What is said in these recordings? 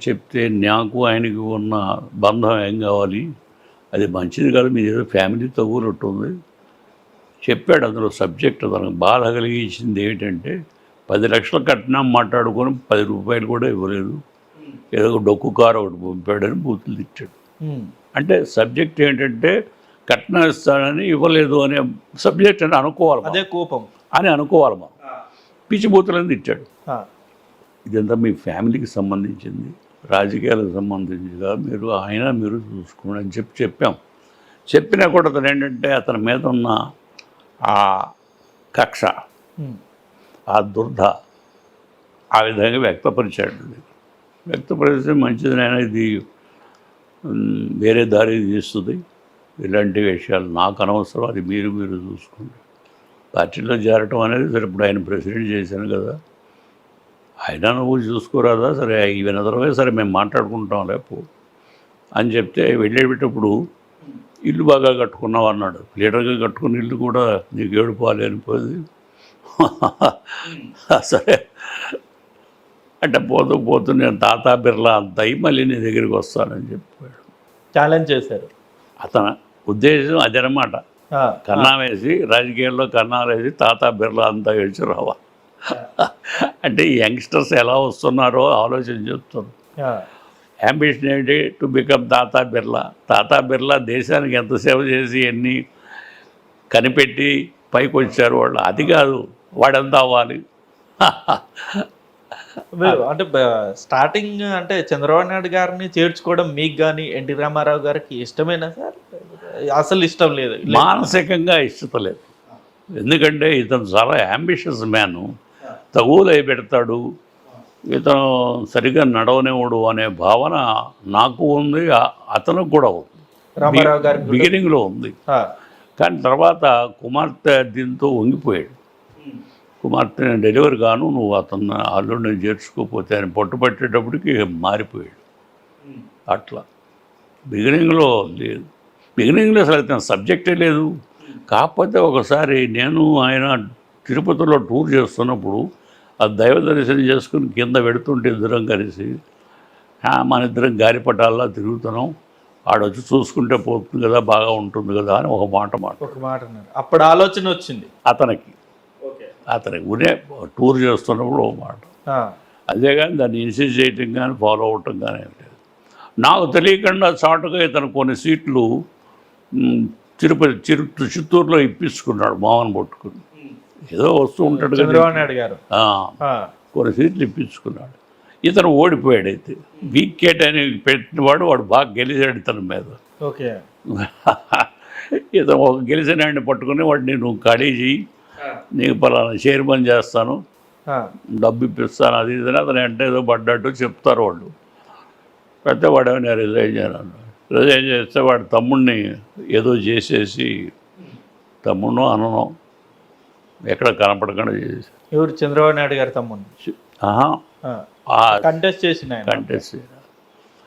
చెప్తే నాకు ఆయనకి ఉన్న బంధం ఏం కావాలి, అది మంచిది కాదు, మీ ఏదో ఫ్యామిలీ తగులుంటుంది చెప్పాడు. అందులో సబ్జెక్ట్ తనకు బాధ కలిగించింది ఏమిటంటే 10 లక్షలు కట్టినాం మాట్లాడుకొని 10 రూపాయలు కూడా ఇవ్వలేదు, ఏదో డొక్కు కారు ఒకటి పంపాడని బూతులు తిట్టాడు. అంటే సబ్జెక్ట్ ఏంటంటే కట్నం ఇస్తానని ఇవ్వలేదు అనే సబ్జెక్ట్ అని అనుకోవాలి, అదే కోపం అని అనుకోవాలి. మనం పిచ్చి బూతులని తిట్టాడు. ఇదంతా మీ ఫ్యామిలీకి సంబంధించింది, రాజకీయాలకు సంబంధించిగా మీరు చూసుకోండి అని చెప్పాం. చెప్పినా కూడా అతను ఏంటంటే అతని మీద ఉన్న ఆ కక్ష, ఆ దుర్ధ ఆ విధంగా వ్యక్తపరిచాడు. వ్యక్తపరిస్తే మంచిదినైనా ఇది వేరే దారి తీస్తుంది, ఇలాంటి విషయాలు నాకు అనవసరం, అది మీరు చూసుకోండి. పార్టీలో చేరటం అనేది సరే ఇప్పుడు ఆయన ప్రెసిడెంట్ చేశాను కదా, అయినా నువ్వు చూసుకోరాదా, సరే ఈవెన్ అదర్వైజ్ సరే మేము మాట్లాడుకుంటాం లేపు అని చెప్తే వెళ్ళేటప్పుడు ఇల్లు బాగా కట్టుకున్నావు అన్నాడు. లీడర్గా కట్టుకున్న ఇల్లు కూడా నీకు ఏడుకోవాలి అనిపోయింది. సరే అంటే పోతూ నేను తాతా బిర్లా అంత అయి మళ్ళీ నీ దగ్గరికి వస్తానని చెప్పాడు. ఛాలెంజ్ చేశారు. అతని ఉద్దేశం అదనమాట, కన్నా వేసి రాజకీయాల్లో కన్నాలు వేసి తాతా బిర్లా అంతా ఏడ్చి రావా అంటే ఈ యంగ్స్టర్స్ ఎలా వస్తున్నారో ఆలోచన చెప్తారు. అంబిషన్ ఏంటి, టు బికమ్ తాతా బిర్లా. తాతా బిర్లా దేశానికి ఎంత సేవ చేసి ఎన్ని కనిపెట్టి పైకి వచ్చారు వాళ్ళు, అది కాదు వాడెంత అవ్వాలి. అంటే స్టార్టింగ్ అంటే చంద్రబాబు నాయుడు గారిని చేర్చుకోవడం మీకు కానీ ఎన్టీ రామారావు గారికి ఇష్టమేనా సార్? అసలు ఇష్టం లేదు, మానసికంగా ఇష్టత లేదు. ఎందుకంటే ఇతను చాలా యాంబిషియస్ మ్యాను, తగులై పెడతాడు, ఇతను సరిగ్గా నడవనివ్వడు అనే భావన నాకు ఉంది, అతనికి కూడా ఉంది, రామారావు గారి బిగినింగ్లో ఉంది. కానీ తర్వాత కుమార్తె దీంతో వంగిపోయాడు. కుమార్తె డెలివరీ గాను నువ్వు అతను అల్లుడిని చేర్చుకోకపోతే ఆయన పట్టుపట్టేటప్పటికి మారిపోయాడు. అట్లా బిగినింగ్లో లేదు, బిగినింగ్లో అసలు అయితే సబ్జెక్టే లేదు. కాకపోతే ఒకసారి నేను ఆయన తిరుపతిలో టూర్ చేస్తున్నప్పుడు ఆ దైవ దర్శనం చేసుకుని కింద పెడుతుంటే ఇద్దరం కలిసి మన ఇద్దరం గాలిపటాల్లో తిరుగుతున్నాం, ఆడొచ్చి చూసుకుంటే పోతుంది కదా, బాగా ఉంటుంది కదా అని ఒక మాట అప్పుడు ఆలోచన వచ్చింది అతనికి ఉనే టూర్ చేస్తున్నప్పుడు ఒక మాట. అదే కానీ దాన్ని ఇన్సిస్ట్ చేయటం కానీ ఫాలో అవటం కానీ ఏం లేదు. నాకు తెలియకుండా చాటుగా ఇతను కొన్ని సీట్లు చిత్తూరులో ఇప్పించుకున్నాడు మామని పట్టుకుని, ఏదో వస్తూ ఉంటాడు చంద్రబాబు నాయుడు గారు, కొన్ని సీట్లు ఇప్పించుకున్నాడు. ఇతను ఓడిపోయాడు. అయితే వీకెట్ అని పెట్టినవాడు వాడు బాగా గెలిచాడు ఇతని మీద. ఇతను ఒక గెలిచిన ఆయన్ని పట్టుకుని వాడు నేను ఖాళీ చేయి, నీకు పలానా చైర్మన్ చేస్తాను, డబ్బు ఇప్పిస్తాను, అది ఇది అతను అంటే ఏదో పడ్డట్టు చెప్తారు వాళ్ళు. అయితే వాడేమో నేను రిజైన్ చేయను, రిజైన్ చేస్తే వాడి తమ్ముడిని ఏదో చేసేసి, తమ్ముడు అనను ఎక్కడ కనపడకుండా చేసి, ఎవరు చంద్రబాబు నాయుడు గారి తమ్ముడిని కంటెస్ట్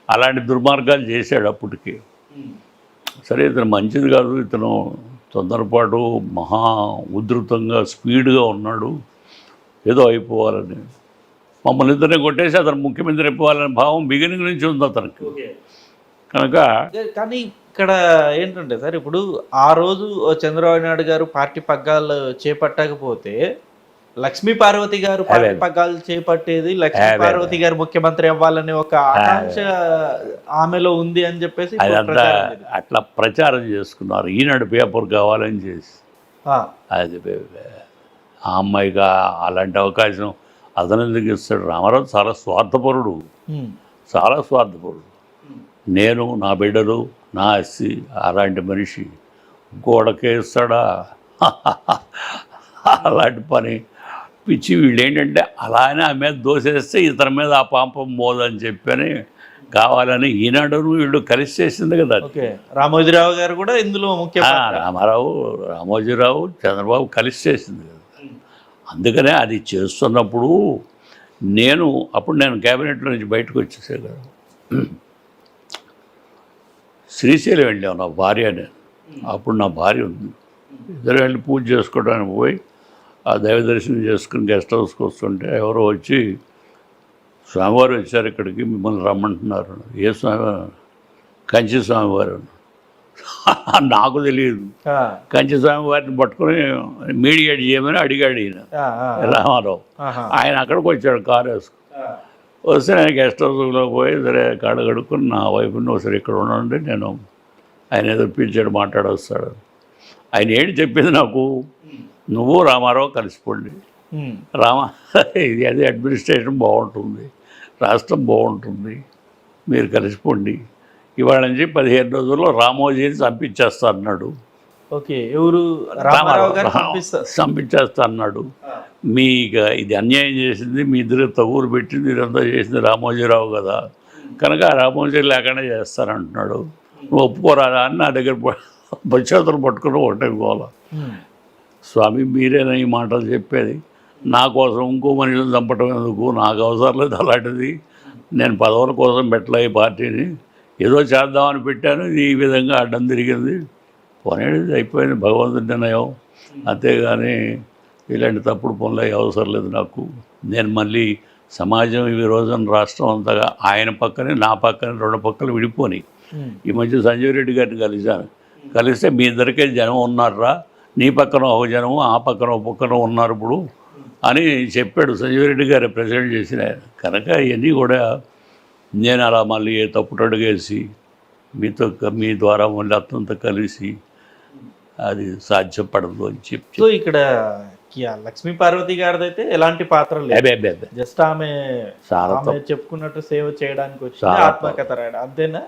అలాంటి దుర్మార్గాలు చేశాడు అప్పటికి. సరే ఇతను మంచిది కాదు, ఇతను తొందరపాటు మహా ఉధృతంగా స్పీడ్గా ఉన్నాడు, ఏదో అయిపోవాలని మమ్మల్ని ఇద్దరిని కొట్టేసి అతను ముఖ్యమంత్రి అయిపోవాలనే భావం బిగినింగ్ నుంచి ఉంది అతనికి. కనుక కానీ ఇక్కడ ఏంటంటే సార్, ఇప్పుడు ఆ రోజు చంద్రబాబు నాయుడు గారు పార్టీ పగ్గాలు చేపట్టకపోతే లక్ష్మీ పార్వతి గారు పార్టీ పగ్గాలు చేపట్టేది, లక్ష్మీ పార్వతి గారు ముఖ్యమంత్రి అవ్వాలనే ఒక ఆకాంక్ష ఆమెలో ఉంది అని చెప్పేసి అట్లా ప్రచారం చేసుకున్నారు. ఈనాడు పేపర్ కావాలని చేసి అది ఆ అమ్మాయిగా అలాంటి అవకాశం అతను ఎందుకు ఇస్తాడు? రామారావు చాలా స్వార్థపరుడు, చాలా స్వార్థపరుడు. నేను, నా బిడ్డలు, నా ఆస్తి అలాంటి మనిషి ఇంకోడకే ఇస్తాడా? అలాంటి పని పిచ్చి. వీళ్ళు ఏంటంటే అలానే ఆ మీద దోసేస్తే ఇతని మీద ఆ పాపం మోదని చెప్పని కావాలని ఈనాడు వీళ్ళు కలిసి చేసింది కదా. రామోజీరావు గారు కూడా ఇందులో ముఖ్య, రామోజీరావు చంద్రబాబు కలిసి చేసింది కదా. అందుకనే అది చేస్తున్నప్పుడు అప్పుడు నేను క్యాబినెట్లో నుంచి బయటకు వచ్చేసే కదా, శ్రీశైలం వెళ్ళాము నా భార్య, నేను అప్పుడు నా భార్య ఉంది, ఇద్దరు వెళ్ళి పూజ చేసుకోవడానికి పోయి ఆ దైవ దర్శనం చేసుకుని గెస్ట్ హౌస్కి వస్తుంటే ఎవరో వచ్చి స్వామివారు వచ్చారు ఇక్కడికి, మిమ్మల్ని రమ్మంటున్నారు. ఏ స్వామివారు? కంచి స్వామివారు. నాకు తెలియదు. కంచి స్వామివారిని పట్టుకుని మీడియేట్ చేయమని అడిగాడు ఈయన రామారావు. ఆయన అక్కడికి వచ్చాడు కారు వేసుకుని. వస్తే నేను గెస్ట్ హౌస్లో పోయి సరే కడుక్కుని నా వైపుని ఒకసారి ఇక్కడ ఉండండి, నేను ఆయన ఏదో పిలిచాడు మాట్లాడొస్తాడు. ఆయన ఏంటి చెప్పింది నాకు, నువ్వు రామారావు కలిసిపోండి, ఇది అది అడ్మినిస్ట్రేషన్ బాగుంటుంది, రాష్ట్రం బాగుంటుంది, మీరు కలిసిపోండి, ఇవాళ నుంచి 15 రోజుల్లో రామోజీని చంపించేస్తా అన్నాడు. ఓకే, ఎవరు? రామారావు గారు చంపించేస్తా అన్నాడు. మీ ఇది అన్యాయం చేసింది మీ ఇద్దరు తగురు పెట్టింది, ఇదంతా చేసింది రామోజీరావు కదా, కనుక రామోజీ లేకుండా చేస్తానంటున్నాడు. నువ్వు ఒప్పుకోరాదా అని నా దగ్గర చేతులు పట్టుకుని ఒకటే గోల. స్వామి మీరేనా ఈ మాటలు చెప్పేది? నా కోసం ఇంకో మనిషిని చంపటం ఎందుకు? నాకు అవసరం లేదు అలాంటిది. నేను పదవుల కోసం పెట్టలే ఈ పార్టీని, ఏదో చేద్దామని పెట్టాను, ఇది ఈ విధంగా అడ్డం తిరిగింది. పోనేది అయిపోయింది, భగవంతుడి నిర్ణయం. అంతేగాని ఇలాంటి తప్పుడు పనులు అవసరం లేదు నాకు. నేను మళ్ళీ సమాజం ఈ రోజున రాష్ట్రం అంతగా ఆయన పక్కనే నా పక్కనే 2 పక్కలు విడిపోని. ఈ మధ్య సంజీవ్ రెడ్డి గారిని కలిశాను. కలిస్తే మీ ఇద్దరికే జనం ఉన్నారా, నీ పక్కన ఒక జనం ఆ పక్కన ఒక పక్కన ఉన్నారు ఇప్పుడు అని చెప్పాడు. సంజీవ్ రెడ్డి గారు ప్రెసిడెంట్ చేసిన. కనుక ఇవన్నీ కూడా నేను అలా మళ్ళీ తప్పుడు అడుగేసి మీతో మీ ద్వారా మళ్ళీ అతనితో కలిసి అది సాధ్యపడదు అని చెప్పి. సో ఇక్కడ లక్ష్మీ పార్వతి గారిది అయితే ఎలాంటి పాత్ర లేదు, జస్ట్ ఆమె చెప్పుకున్నట్టు సేవ చేయడానికి వచ్చి ఆత్మకథ రాయడం అంతేనా?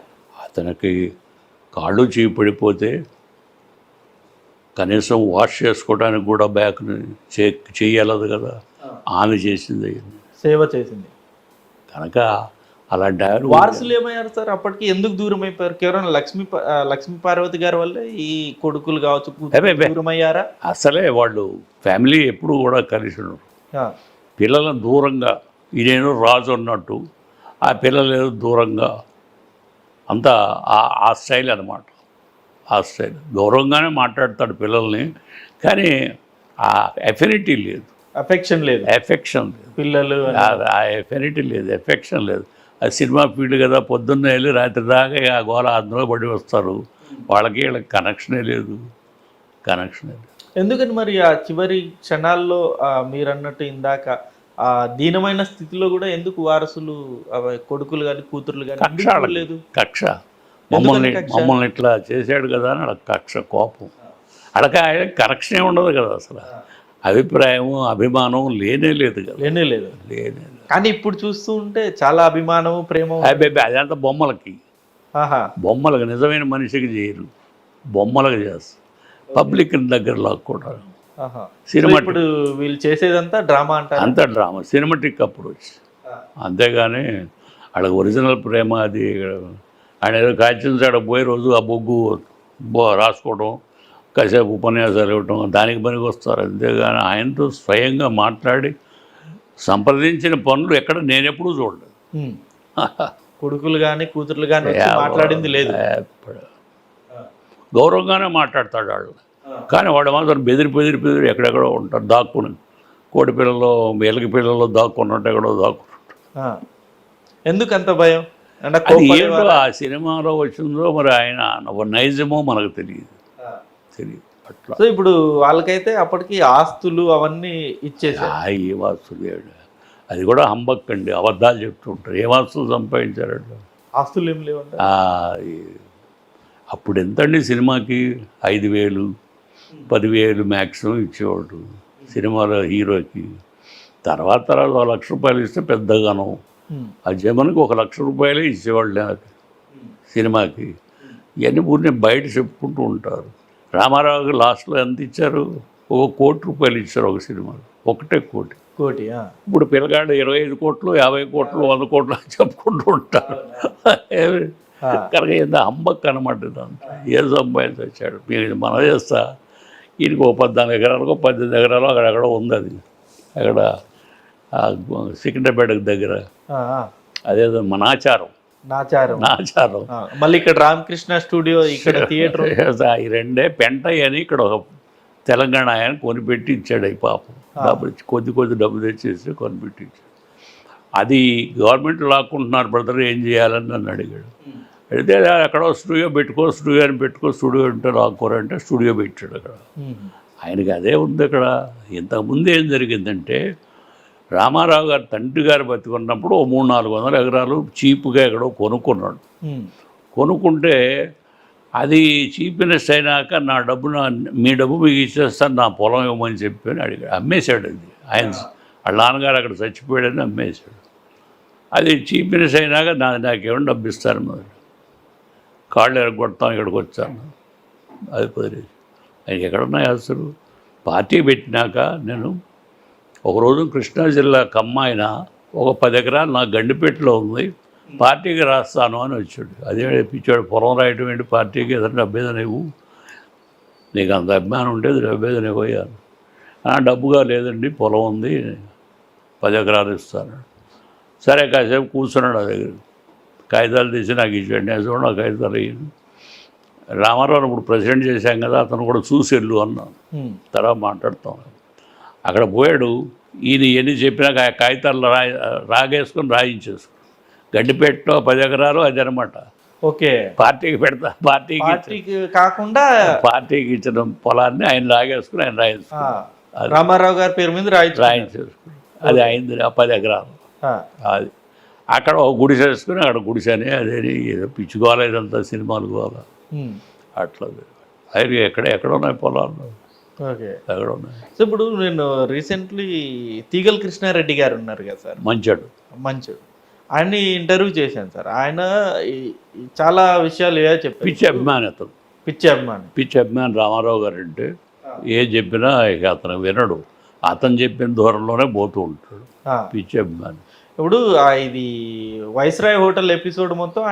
అతనికి కాళ్ళు చేయి పడిపోతే కనీసం వాష్ చేసుకోవడానికి కూడా బ్యాక్ని చేయలేదు కదా, ఆమె చేసింది, సేవ చేసింది. కనుక అలాంటి వారసులు ఏమయ్యారు సార్ అప్పటికి? ఎందుకు దూరం అయిపోయారు? కేవలం లక్ష్మీ పార్వతి గారి వల్ల ఈ కొడుకులు కావచ్చు దూరం అయ్యారా? అసలే వాళ్ళు ఫ్యామిలీ ఎప్పుడు కూడా కలిసి ఉన్నారు. పిల్లలను దూరంగా ఈయన రాజు అన్నట్టు ఆ పిల్లలు ఏదో దూరంగా అంతా ఆ స్టైల్ అనమాట. ఆ స్టైల్ గౌరవంగానే మాట్లాడతాడు పిల్లల్ని, కానీ ఆ ఎఫినిటీ లేదు, ఎఫెక్షన్ లేదు పిల్లలు, ఆ ఎఫినిటీ లేదు, ఎఫెక్షన్ లేదు. అది సినిమా ఫీల్డ్ కదా, పొద్దున్నే వెళ్ళి రాత్రి దాకా ఆ గోళ అందులో పడి వస్తారు, వాళ్ళకి వీళ్ళకి కనెక్షనే లేదు. ఎందుకని మరి ఆ చివరి క్షణాల్లో మీరు అన్నట్టు ఇందాక ఆ దీనమైన స్థితిలో కూడా ఎందుకు వారసులు కొడుకులు కానీ కూతుర్లు కానీ లేదు? కక్ష, మమ్మల్ని ఇట్లా చేశాడు కదా అని అక్కడ కక్ష, కోపం. అడక కరెక్షన్ ఉండదు కదా, అసలు అభిప్రాయం అభిమానం లేనే లేదు కదా, లేనే లేదు. కానీ ఇప్పుడు చూస్తూ ఉంటే చాలా అభిమానం ప్రేమ. అదంతా బొమ్మలకి, నిజమైన మనిషికి చేయరు, బొమ్మలకు చేస్తారు, పబ్లిక్ దగ్గర లాక్కుంటారు. సినిమా ఇప్పుడు వీళ్ళు చేసేదంతా డ్రామా అంటారు, అంతా డ్రామా, సినిమాటిక్ అప్రోచ్. అంతేగాని వాళ్ళకి ఒరిజినల్ ప్రేమ అది. ఆయన ఏదో కాల్చించాడు పోయే రోజు ఆ బొగ్గు రాసుకోవడం, కాసేపు ఉపన్యాసాలు ఇవ్వటం, దానికి పనికి వస్తారు. అంతేగాని ఆయనతో స్వయంగా మాట్లాడి సంప్రదించిన పనులు ఎక్కడ నేనెప్పుడూ చూడలేదు. కొడుకులు కానీ కూతుర్లు కానీ మాట్లాడింది లేదు. గౌరవంగానే మాట్లాడతాడు వాళ్ళు, కానీ వాడు మాత్రం బెదిరి ఎక్కడెక్కడో ఉంటారు, దాక్కుని కోడి పిల్లలు ఎలకి పిల్లలు దాక్కున్నట్టు ఎక్కడో దాక్కున్నట్టు. ఎందుకు అంత భయం? ఏంటో ఆ సినిమాలో వచ్చిందో మరి ఆయన నైజమో మనకు తెలియదు అట్లా. సో ఇప్పుడు వాళ్ళకైతే అప్పటికి ఆస్తులు అవన్నీ ఇచ్చేసారు. ఏ ఆస్తులు? అది కూడా హంబక్ అండి, అబద్ధాలు చెప్తుంటారు. ఏం ఆస్తులు సంపాదించారంట? ఆస్తులు ఏం లేవంట. అప్పుడు ఎంతండి సినిమాకి? 5,000 10,000 మ్యాక్సిమం ఇచ్చేవాడు సినిమాలో హీరోకి. తర్వాత 1,00,000 రూపాయలు ఇస్తే పెద్దగాను, ఆ జమన్కి 1,00,000 రూపాయలే ఇచ్చేవాళ్ళు నాకు సినిమాకి. ఇవన్నీ ఊరిని బయట చెప్పుకుంటూ ఉంటారు. రామారావుకి లాస్ట్లో ఎంత ఇచ్చారు? 1 కోటి రూపాయలు ఇచ్చారు ఒక సినిమాలో, ఒకటే కోటి. ఇప్పుడు పిల్లగాడు 25 కోట్లు 50 కోట్లు 100 కోట్లు చెప్పుకుంటూ ఉంటారు. కనుక ఎంత హంబక్ అనమాట ఇదంతా. ఏం సంపాదించాడు? మీరు మన చేస్తా ఈయనకి 14 ఎకరాలకు 18 ఎకరాలు అక్కడెక్కడ ఉంది. అది అక్కడ సికింద్రాబాద్ దగ్గర, అదేదో మన నాచారం. మళ్ళీ ఇక్కడ రామకృష్ణ స్టూడియో, ఇక్కడ థియేటర్, ఈ రెండే పెంటయ్య అని ఇక్కడ ఒక తెలంగాణ ఆయన కొనిపెట్టి ఇచ్చాడు. అవి పాపం డబ్బులు కొద్ది డబ్బు తెచ్చేసి కొనిపెట్టి ఇచ్చాడు. అది గవర్నమెంట్ లాక్కుంటున్నారు బ్రదర్, ఏం చేయాలని నన్ను అడిగాడు. అడిగితే అక్కడ స్టూడియో పెట్టుకో, స్టూడియోని పెట్టుకో, స్టూడియో ఉంటే లాక్కోరంటే స్టూడియో పెట్టాడు అక్కడ. ఆయనకి అదే ఉంది అక్కడ. ఇంతకుముందు ఏం జరిగిందంటే రామారావు గారు తండ్రి గారు బతికున్నప్పుడు 300-400 ఎకరాలు చీప్గా ఎక్కడో కొనుక్కున్నాడు. కొనుక్కుంటే అది చీపినెస్ అయినాక నా డబ్బు మీ డబ్బు మీకు ఇచ్చేస్తాను, నా పొలం ఇవ్వమని చెప్పి అని అడిగాడు. అమ్మేశాడు. అది ఆయన వాళ్ళ నాన్నగారు అక్కడ చచ్చిపోయాడని అమ్మేశాడు. అది చీపినెస్ అయినాక నాకేమన్నా డబ్బు ఇస్తారు మరి, కాళ్ళు ఎరగొడతాం, ఇక్కడికి వచ్చాను. అది కుదిరేది. ఆయనకి ఎక్కడున్నాయి అసలు. పార్టీ పెట్టినాక నేను ఒకరోజు కృష్ణా జిల్లా కమ్మాయిన ఒక 10 ఎకరాలు నా గండిపేటలో ఉంది, పార్టీకి రాస్తాను అని వచ్చాడు. అదే పిచ్చాడు, పొలం రాయటం ఏంటి పార్టీకి, ఏదైనా డబ్బేదని ఇవ్వు, నీకు అంత అభిమానం ఉంటే డబ్బేదని ఇవ్వయాను. డబ్బుగా లేదండి, పొలం ఉంది, 10 ఎకరాలు ఇస్తాను. సరే కాసేపు కూర్చున్నాడు. ఆ దగ్గర కాగితాలు తీసి నాకు ఇచ్చాడు. నేను చూడండి ఆ కాగితాలు అయ్యింది. రామారావు ఇప్పుడు ప్రెసిడెంట్ చేశాం కదా, అతను కూడా చూసి వెళ్ళు అన్నాను. తర్వాత మాట్లాడుతాం. అక్కడ పోయాడు. ఈయన ఎన్ని చెప్పినాక ఆ కాగితాలు రాగేసుకొని రాయించేసుకుని గడ్డిపేటలో 10 ఎకరాలు అది అనమాట. ఓకే, పార్టీకి పెడతా, పార్టీకి కాకుండా పార్టీకి ఇచ్చిన పొలాన్ని ఆయన రాగేసుకుని ఆయన రాయించుకున్నాడు. రామారావు గారి పేరు మీద రాయించేసుకున్నాడు. అది అయింది ఆ 10 ఎకరాలు. అది అక్కడ ఒక గుడిసె వేసుకుని అక్కడ గుడిసెని అదేని ఏదో పిచ్చుకోవాలి, ఇదంతా సినిమాలు కావాలి అట్లా. అది ఎక్కడ ఉన్నాయి పొలాలు, ఓకే ఎక్కడ ఉన్నాయి. సో ఇప్పుడు నేను రీసెంట్లీ తీగల కృష్ణారెడ్డి గారు ఉన్నారు కదా సార్, మంచోడు, ఆయన్ని ఇంటర్వ్యూ చేశాను సార్. ఆయన చాలా విషయాలు చెప్పారు. పిచ్చి అభిమాని అతను, పిచ్చి అభిమాని రామారావు గారు అంటే ఏం చెప్పినా ఇక అతను వినడు. అతను చెప్పిన దూరంలోనే పోతూ ఉంటాడు. పిచ్చి అభిమాని. ఇప్పుడు ఇది వైస్రాయ్ హోటల్ ఎపిసోడ్ మొత్తం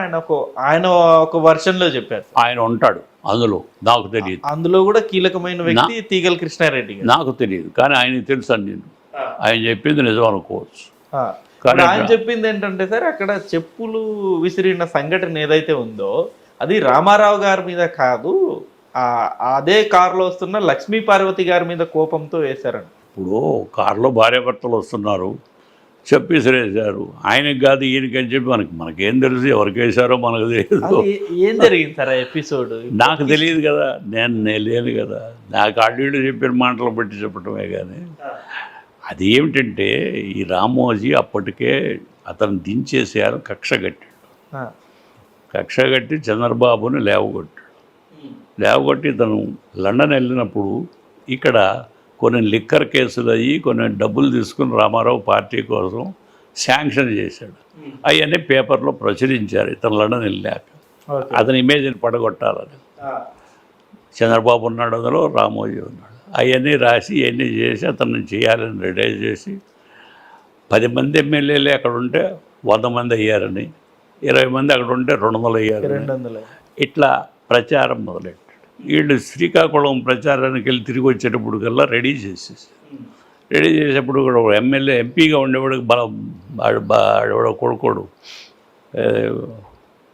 ఆయన ఒక వర్షన్లో చెప్పారు. ఆయన ఉంటాడు అందులో, నాకు తెలియదు. అందులో కూడా కీలకమైన వ్యక్తి తీగల కృష్ణారెడ్డి గారు. నాకు తెలియదు, కానీ ఆయనకి తెలుసు అని నేను. ఆయన చెప్పింది నిజం అనుకోవచ్చు. కానీ ఆయన చెప్పింది ఏంటంటే సార్, అక్కడ చెప్పులు విసిరిన సంఘటన ఏదైతే ఉందో అది రామారావు గారి మీద కాదు, అదే కారులో వస్తున్న లక్ష్మీ పార్వతి గారి మీద కోపంతో వేశారండి. ఇప్పుడు కారులో భార్యాభర్తలు వస్తున్నారు, చెప్పి విసిరేశారు. ఆయనకి కాదు ఈయనకి అని చెప్పి మనకేం తెలుసు, ఎవరికి వేశారో మనకు తెలియదు. ఏం జరిగింది సార్ ఎపిసోడ్? నాకు తెలియదు కదా, నేను లేను కదా. నాకు ఆడియో చెప్పిన మాటలు బట్టి చెప్పటమే. కానీ అది ఏమిటంటే ఈ రామోజీ అప్పటికే అతను దించేసారు, కక్ష కట్టి చంద్రబాబుని లేవగొట్టి తను లండన్ వెళ్ళినప్పుడు ఇక్కడ కొన్ని లిక్కర్ కేసులు అయ్యి కొన్ని డబ్బులు తీసుకుని రామారావు పార్టీ కోసం శాంక్షన్ చేశాడు. అవన్నీ పేపర్లో ప్రచురించారు. ఇతను లండన్ వెళ్ళాక అతని ఇమేజ్ని పడగొట్టాలని. చంద్రబాబు ఉన్నాడు, అందులో రామోజీ ఉన్నాడు. అవన్నీ రాసి ఇవన్నీ చేసి అతన్ని చేయాలని రెడీ చేసి 10 మంది ఎమ్మెల్యేలు అక్కడ ఉంటే 100 మంది అయ్యారని, 20 మంది అక్కడ ఉంటే 200 అయ్యారని ఇట్లా ప్రచారం మొదలెట్టాడు. వీళ్ళు శ్రీకాకుళం ప్రచారానికి వెళ్ళి తిరిగి వచ్చేటప్పుడు కల్లా రెడీ చేసేప్పుడు కూడా ఎమ్మెల్యే ఎంపీగా ఉండేవాడికి వాడు కొడుకోడు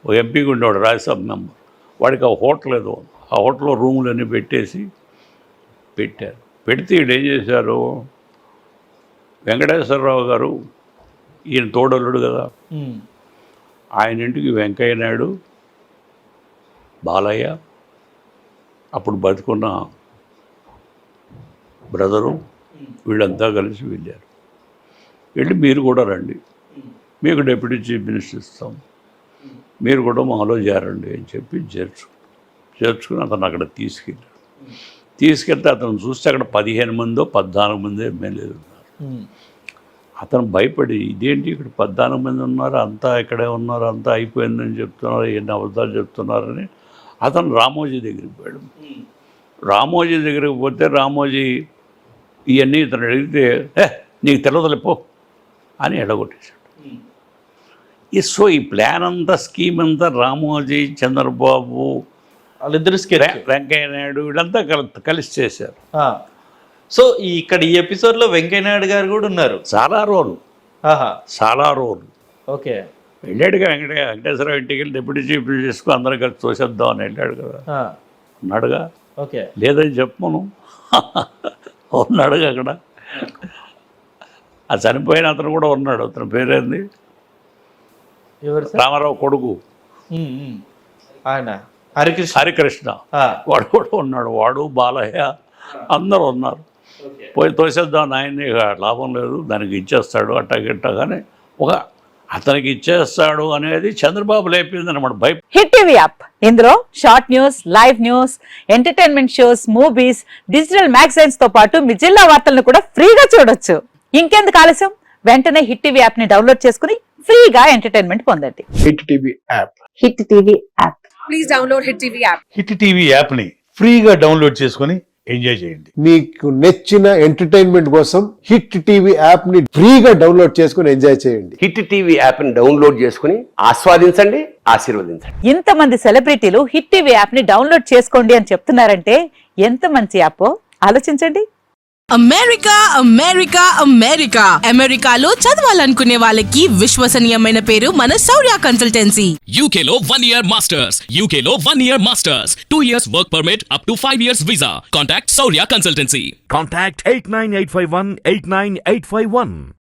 ఎంపీగా ఉండేవాడు, రాజ్యసభ మెంబర్. వాడికి ఆ హోటల్ ఏదో, ఆ హోటల్లో రూములన్నీ పెట్టారు. పెడితే వీళ్ళు ఏం చేశారు, వెంకటేశ్వరరావు గారు ఈయన తోడల్లుడు కదా, ఆయన ఇంటికి వెంకయ్య నాయుడు, బాలయ్య, అప్పుడు బతుకున్న బ్రదరు, వీళ్ళంతా కలిసి వెళ్ళి మీరు కూడా రండి, మీకు డిప్యూటీ చీఫ్ మినిస్టర్ ఇస్తాం, మీరు కూడా మాలో చేరండి అని చెప్పి చేర్చుకుని అతను అక్కడ తీసుకెళ్తే అతను చూస్తే అక్కడ 15 మందో 14 మంది ఎమ్మెల్యేలు ఉన్నారు. అతను భయపడి ఇదేంటి ఇక్కడ 14 మంది ఉన్నారు, అంతా ఇక్కడే ఉన్నారు, అంతా అయిపోయిందని చెప్తున్నారు, ఎన్ని అబద్ధాలు చెప్తున్నారని అతను రామోజీ దగ్గరికి పోయాడు. రామోజీ దగ్గరికి పోతే రామోజీ ఇవన్నీ ఇతను అడిగితే నీకు తెలియదులేపో అని ఎడగొట్టేశాడు. సో ఈ ప్లాన్ అంతా, స్కీమ్ అంతా రామోజీ, చంద్రబాబు, వాళ్ళిద్దరు, వెంకయ్య నాయుడు వీళ్ళంతా కలిసి చేశారు. సో ఇక్కడ ఈ ఎపిసోడ్లో వెంకయ్య నాయుడు గారు కూడా ఉన్నారు. చాలా రోలు. ఓకే, వెళ్ళాడుగా వెంకటేశ్వరరావు ఇంటికి వెళ్ళి డిప్యూటీ చీఫ్ మినిస్టర్కు అందరూ కలిసి తోసేద్దాం అని వెళ్ళాడు కదా, ఉన్నాడుగా. ఓకే, లేదని చెప్పను, ఉన్నాడుగా అక్కడ. ఆ చనిపోయిన అతను కూడా ఉన్నాడు, అతని పేరేంది, ఎవరు సార్? రామారావు కొడుకు ఆయన హరికృష్ణ. హరికృష్ణ, వాడు కూడా ఉన్నాడు, వాడు బాలయ్య అందరూ ఉన్నారు. పోయి తోసేద్దాం ఆయన్ని, ఇక లాభం లేదు, దానికి ఇచ్చేస్తాడు అట్టగిట్టగానే ఒక అతనికి ఇచ్చేస్తాడు అనేది చంద్రబాబు లేపింది అనమాట భయ. హిట్ టీవీ యాప్, ఇందులో short news, live news, entertainment shows, movies, digital magazines తో పాటు మీ జిల్లా వార్తలను కూడా ఫ్రీగా చూడొచ్చు. ఇంకెందుకు ఆలస్యం, వెంటనే హిట్ టీవీ యాప్ ని డౌన్లోడ్ చేసుకుని ఫ్రీగా ఎంటర్టైన్మెంట్ పొందండి. Hit TV app. Hit TV app. Please download Hit TV app. Hit TV యాప్ని ఫ్రీగా డౌన్లోడ్ చేసుకొని ఎంజాయ్ చేయండి. మీకు నచ్చిన ఎంటర్టైన్మెంట్ కోసం హిట్ టీవీ యాప్ ని ఫ్రీగా డౌన్లోడ్ చేసుకుని ఎంజాయ్ చేయండి. హిట్ టీవీ యాప్ని డౌన్లోడ్ చేసుకుని ఆస్వాదించండి, ఆశీర్వదించండి. ఇంతమంది సెలబ్రిటీలు హిట్ టీవీ యాప్ ని డౌన్లోడ్ చేసుకోండి అని చెప్తున్నారంటే ఎంత మంచి యాప్ ఆలోచించండి. అమెరికా అమెరికా అమెరికా అమెరికాలో చదవాలనుకునే వాళ్ళకి విశ్వసనీయమైన పేరు మన శౌర్య కన్సల్టెన్సీ. UK లో 1 year masters, UK లో 1 year masters, 2 years work permit up to 5 years visa. Contact Saurya Consultancy. Contact 89851 89851.